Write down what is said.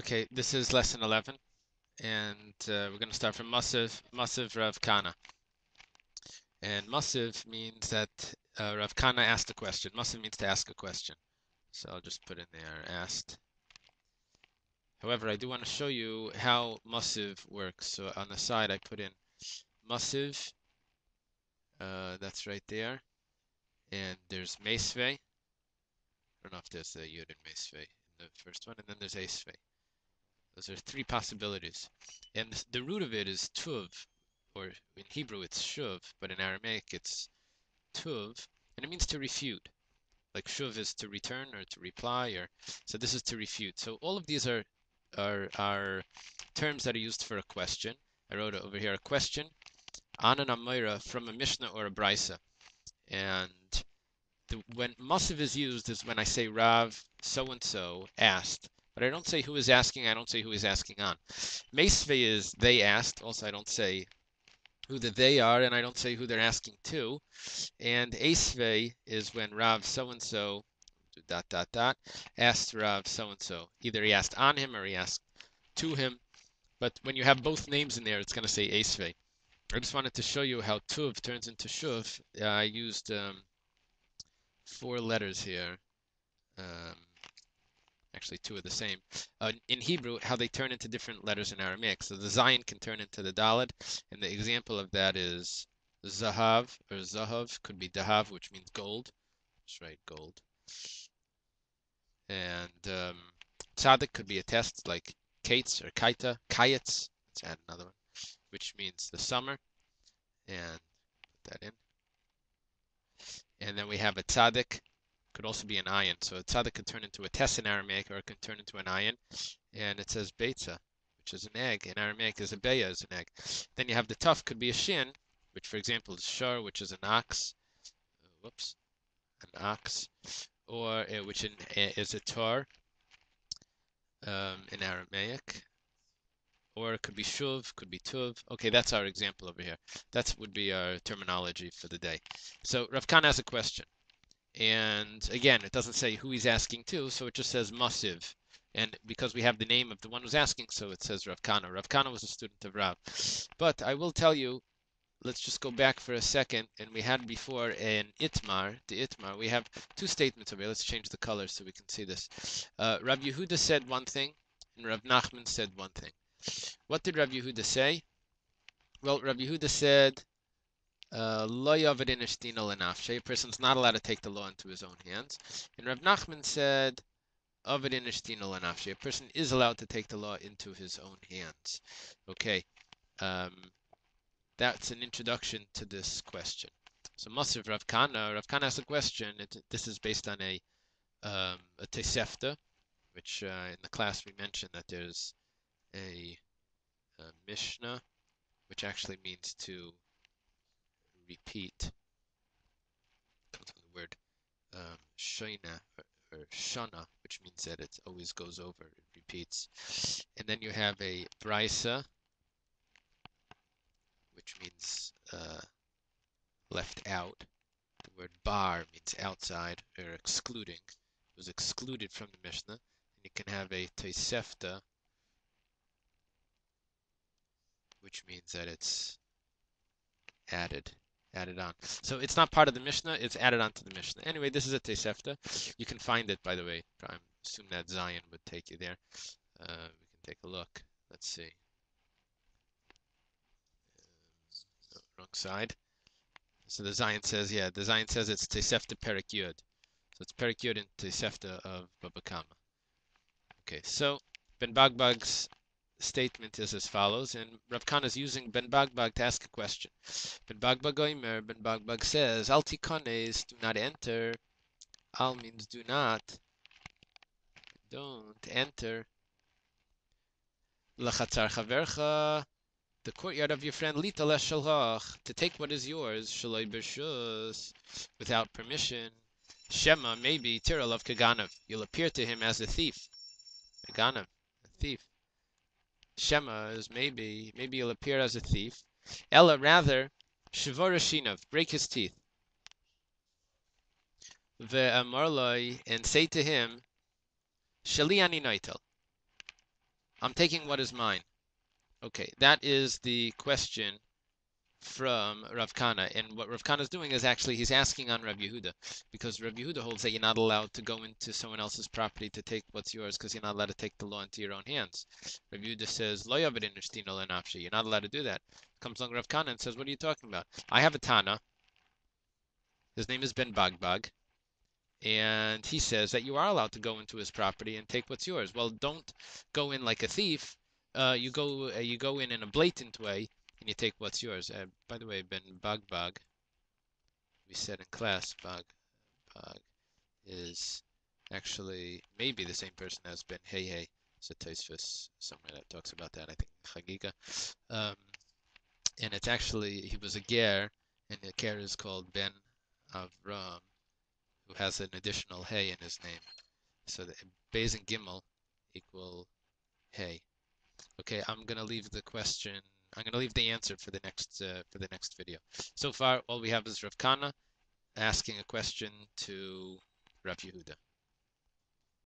Okay, this is lesson 11, and we're going to start from Masiv Rav Kana. And Masiv means that Rav Kana asked a question. Masiv means to ask a question. So I'll just put in there, asked. However, I do want to show you how Masiv works. So on the side, I put in Masiv. That's right there. And there's Meisvei. I don't know if there's a Yud in Meisvei in the first one. And then there's Eisvei. Those are three possibilities. And the root of it is tuv, or in Hebrew it's shuv, but in Aramaic it's tuv, and it means to refute. Like shuv is to return or to reply, or so this is to refute. So all of these are terms that are used for a question. I wrote over here a question on an amoira from a Mishnah or a Brisa. And when Masiv is used is when I say Rav so and so asked, but I don't say who is asking. I don't say who is asking on. Meisvei is they asked. Also, I don't say who the they are, and I don't say who they're asking to. And Eisvei is when Rav so and so dot dot dot asked Rav so and so. Either he asked on him or he asked to him. But when you have both names in there, it's going to say Eisvei. I just wanted to show you how tuv turns into shuv. I used four letters here. Um, Actually, two are the same. In Hebrew, how they turn into different letters in Aramaic. So the Zayin can turn into the Daled, and the example of that is Zahav or Zahav, could be Dahav, which means gold. That's right, gold. And Tzaddik could be a test like Kates or Kaita, Kayetz. Let's add another one, which means the summer. And put that in. And then we have a Tzaddik, could also be an ayin. So a tzaddik could turn into a tes in Aramaic, or it can turn into an ayin. And it says beitza, which is an egg. In Aramaic, is a beya, is an egg. Then you have the tuf, could be a shin, which for example is shar, which is an ox. Whoops, an ox. Or which is a tar in Aramaic. Or it could be shuv, could be tuv. Okay, that's our example over here. That would be our terminology for the day. So Rav Khan has a question. And again, it doesn't say who he's asking to, so it just says Masiv. And because we have the name of the one who's asking, so it says Rav Kana. Rav Kana was a student of Rav. But I will tell you, let's just go back for a second. And we had before an Itmar, the Itmar. We have two statements over here. Let's change the color so we can see this. Rav Yehuda said one thing, and Rav Nachman said one thing. What did Rav Yehuda say? Well, Rav Yehuda said, Lo yavadin ishtina lenafshe. A person's not allowed to take the law into his own hands. And Rav Nachman said, Avadin ishtina lenafshe. A person is allowed to take the law into his own hands. Okay, that's an introduction to this question. So Masiv Rav Kana has a question. This is based on a Tosefta, which in the class we mentioned that there's a Mishnah, which actually means to repeat. Comes from the word Shaina or Shana, which means that it always goes over, it repeats. And then you have a Brisa, which means left out. The word bar means outside or excluding. It was excluded from the Mishnah. And you can have a Tosefta, which means that it's added on. So it's not part of the Mishnah, it's added on to the Mishnah. Anyway, this is a Tosefta. You can find it, by the way. I assume that Zion would take you there. We can take a look. Let's see. No, wrong side. So the Zion says, yeah, the Zion says it's Tosefta Perek Yud. So it's Perek Yud in Tosefta of Baba Kama. Okay, so Ben Bagbag's statement is as follows, and Rav Khan is using Ben Bagbag to ask a question. Ben Bagbag says, Al tikones, do not enter. Al means do not. Don't enter. Lachatzar chavercha, the courtyard of your friend, Lita leshalach, to take what is yours, shaloi b'shus, without permission. Shema, maybe, tiralav kaganav, you'll appear to him as a thief. Kaganav, a thief. Shema is maybe you'll appear as a thief. Ella, rather, Shivorashinav, break his teeth. Ve'amarloi, and say to him, Shali ani noitel. I'm taking what is mine. Okay, that is the question from Rav Kana. And what Rav Kana is doing is actually he's asking on Rav Yehuda, because Rav Yehuda holds that you're not allowed to go into someone else's property to take what's yours because you're not allowed to take the law into your own hands. Rav Yehuda says, Lo yavid inustino lenafshi. You're not allowed to do that. Comes along Rav Kana and says, what are you talking about? I have a Tana. His name is Ben Bagbag. And he says that you are allowed to go into his property and take what's yours. Well, don't go in like a thief. You go in a blatant way, and you take what's yours. By the way, Ben Bagbag, we said in class, Bagbag is actually maybe the same person as Ben Hey. It's a Tosfos somewhere that talks about that. I think Chagiga. Um, and it's actually he was a ger, and the ger is called Ben Avram, who has an additional hey in his name. So the Beis and Gimel equal hey. Okay, I'm gonna leave the question. I'm gonna leave the answer for the next video. So far, all we have is Rav Kana asking a question to Rav Yehuda.